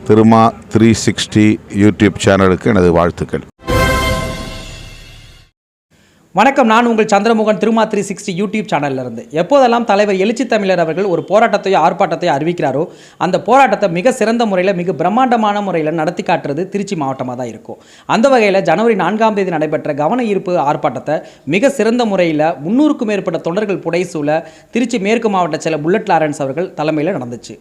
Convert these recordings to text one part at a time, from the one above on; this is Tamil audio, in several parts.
திருமா 360 யூடியூப் சேனலுக்கு எனது வாழ்த்துக்கள். வணக்கம், நான் உங்கள் சந்திரமோகன். திருமா 360 யூடியூப் சேனல்லிருந்து. எப்போதெல்லாம் தலைவர் எழுச்சி தமிழர் அவர்கள் ஒரு போராட்டத்தையோ ஆர்ப்பாட்டத்தையோ அறிவிக்கிறாரோ அந்த போராட்டத்தை மிக சிறந்த முறையில், மிக பிரம்மாண்டமான முறையில் நடத்தி காட்டுறது திருச்சி மாவட்டமாக தான் இருக்கும். அந்த வகையில் ஜனவரி 4ஆம் தேதி நடைபெற்ற கவன ஈர்ப்பு ஆர்ப்பாட்டத்தை மிக சிறந்த முறையில் 300க்கும் மேற்பட்ட தொண்டர்கள் புடைசூழ திருச்சி மேற்கு மாவட்ட செயலர் புல்லட் லாரன்ஸ் அவர்கள் தலைமையில் நடந்துச்சு.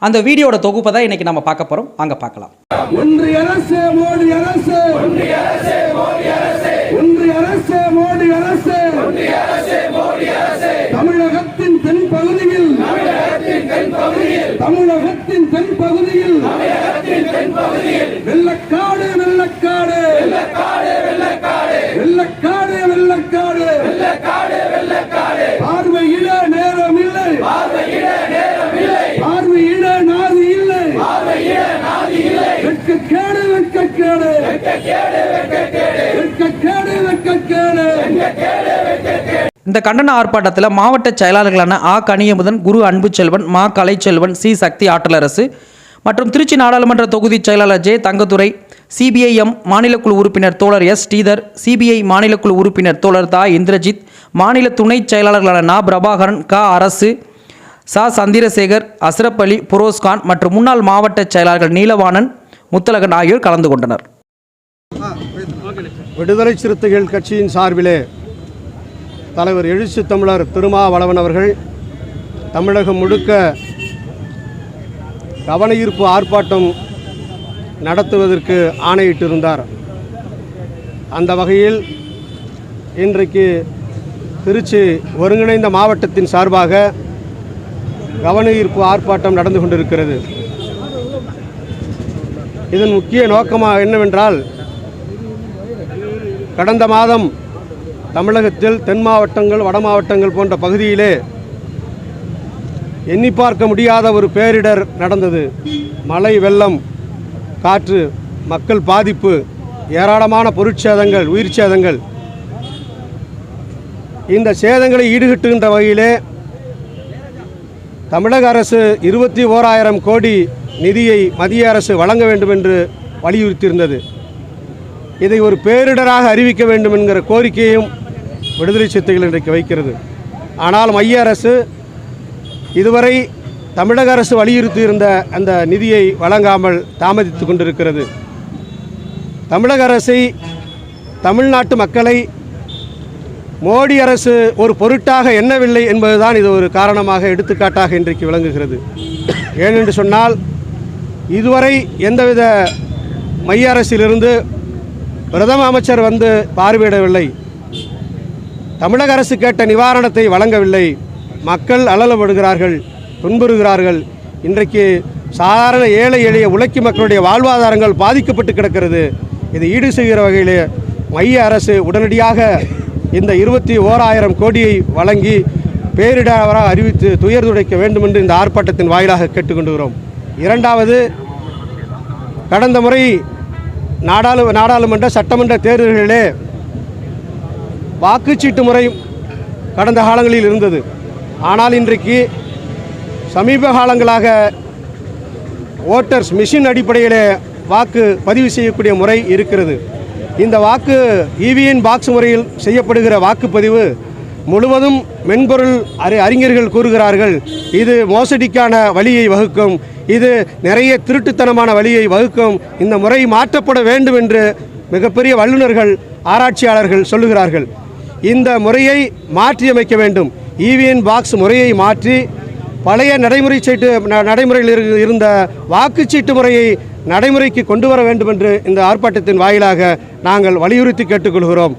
அந்த வீடியோட தொகுப்பை தான் இன்னைக்கு நம்ம பார்க்க போறோம். வாங்க பார்க்கலாம். ஒன்றிய அரசு மோடி அரசு, ஒன்றிய அரசு மோடி அரசு, ஒன்றிய அரசு மோடி அரசு, ஒன்றிய அரசு மோடி அரசு. தமிழகத்தின் தென் பகுதியில், தமிழகத்தின் தென் பகுதியில், தமிழகத்தின் தென் பகுதியில், தமிழகத்தின் தென் பகுதியில் வெள்ளக்காடு வெள்ளக்காடு வெள்ளக்காடு வெள்ளக்காடு வெள்ளக்காடு வெள்ளக்காடு வெள்ளக்காடு வெள்ளக்காடு. பார்வையிட நேரம் இல்லை, பார்வையிட நேரம் இல்லை, பார்வையிட நாதி இல்லை, பார்வையிட நாதி இல்லை. வெட்கக்கேடு வெட்கக்கேடு வெட்கக்கேடு வெட்கக்கேடு வெட்கக்கேடு வெட்கக்கேடு வெட்கக்கேடு வெட்கக்கேடு. இந்த கண்டன ஆர்ப்பாட்டத்தில் மாவட்ட செயலாளர்களான ஆ கனியமுதன், குரு அன்புச்செல்வன், மா கலைச்செல்வன், சி சக்தி ஆற்றலரசு மற்றும் திருச்சி நாடாளுமன்ற தொகுதி செயலாளர் ஜே தங்கதுரை, சிபிஐஎம் மாநிலக்குழு உறுப்பினர் தோழர் எஸ் ஸ்ரீதர், சிபிஐ மாநிலக்குழு உறுப்பினர் தோழர் தா இந்திரஜித், மாநில துணை செயலாளர்களான நா பிரபாகரன், க அரசு, சா சந்திரசேகர், அஸ்ரப் அலி, புரோஸ்கான் மற்றும் முன்னாள் மாவட்ட செயலாளர்கள் நீலவாணன், முத்தலகன் ஆகியோர் கலந்து கொண்டனர். விடுதலை சிறுத்தைகள் கட்சியின் சார்பிலே தலைவர் எழுச்சி தமிழர் திருமாவளவன் அவர்கள் தமிழகம் முழுக்க கவன ஈர்ப்பு ஆர்ப்பாட்டம் நடத்துவதற்கு ஆணையிட்டிருந்தார். அந்த வகையில் இன்றைக்கு திருச்சி ஒருங்கிணைந்த மாவட்டத்தின் சார்பாக கவன ஈர்ப்பு ஆர்ப்பாட்டம் நடந்து கொண்டிருக்கிறது. இதன் முக்கிய நோக்கமாக என்னவென்றால், கடந்த மாதம் தமிழகத்தில் தென் மாவட்டங்கள், வட மாவட்டங்கள் போன்ற பகுதியிலே எண்ணி பார்க்க முடியாத ஒரு பேரிடர் நடந்தது. மழை, வெள்ளம், காற்று, மக்கள் பாதிப்பு, ஏராளமான பொருட்சேதங்கள், உயிர் சேதங்கள். இந்த சேதங்களை ஈடுகட்டுகின்ற வகையிலே தமிழக அரசு 21,000 கோடி நிதியை மத்திய அரசு வழங்க வேண்டும் என்று வலியுறுத்தியிருந்தது. இதை ஒரு பேரிடராக அறிவிக்க வேண்டும் என்கிற கோரிக்கையும் விடுதலை சிறுத்தைகள் இன்றைக்கு வைக்கிறது. ஆனால் மைய அரசு இதுவரை தமிழக அரசு வலியுறுத்தியிருந்த அந்த நிதியை வழங்காமல் தாமதித்து கொண்டிருக்கிறது. தமிழக அரசை, தமிழ்நாட்டு மக்களை மோடி அரசு ஒரு பொருட்டாக எண்ணவில்லை என்பதுதான் இது ஒரு காரணமாக, எடுத்துக்காட்டாக இன்றைக்கு விளங்குகிறது. ஏனென்று சொன்னால், இதுவரை எந்தவித மைய அரசிலிருந்து பிரதம அமைச்சர் வந்து பார்வையிடவில்லை. தமிழக அரசு கேட்ட நிவாரணத்தை வழங்கவில்லை. மக்கள் அல்லலப்படுகிறார்கள், துன்புறுகிறார்கள். இன்றைக்கு சாதாரண ஏழை எளிய உழைக்கும் மக்களுடைய வாழ்வாதாரங்கள் பாதிக்கப்பட்டு கிடக்கிறது. இதை ஈடு செய்கிற வகையில் மைய அரசு உடனடியாக இந்த 21,000 கோடியை வழங்கி பேரிடராக அறிவித்து துயர் துடைக்க வேண்டும் என்று இந்த ஆர்ப்பாட்டத்தின் வாயிலாக கேட்டுக்கொண்டுகிறோம். இரண்டாவது, கடந்த முறை நாடாளுமன்ற சட்டமன்ற தேர்தல்களிலே வாக்குச்சீட்டு முறை கடந்த காலங்களில் இருந்தது. ஆனால் இன்றைக்கு சமீப காலங்களாக ஓட்டர்ஸ் மிஷின் அடிப்படையில் வாக்கு பதிவு செய்யக்கூடிய முறை இருக்கிறது. இந்த வாக்கு இவிஎன் பாக்ஸ் முறையில் செய்யப்படுகிற வாக்குப்பதிவு முழுவதும் மென்பொருள் அறிஞர்கள் கூறுகிறார்கள், இது மோசடிக்கான வழியை வகுக்கும், இது நிறைய திருட்டுத்தனமான வழியை வகுக்கும், இந்த முறை மாற்றப்பட வேண்டும் என்று மிகப்பெரிய வல்லுநர்கள், ஆராய்ச்சியாளர்கள் சொல்லுகிறார்கள். இந்த முறையை மாற்றியமைக்க வேண்டும். இவிஎன் பாக்ஸ் முறையை மாற்றி பழைய நடைமுறையில் இருந்த வாக்குச்சீட்டு முறையை நடைமுறைக்கு கொண்டு வர வேண்டும் என்று இந்த ஆர்ப்பாட்டத்தின் வாயிலாக நாங்கள் வலியுறுத்தி கேட்டுக்கொள்கிறோம்.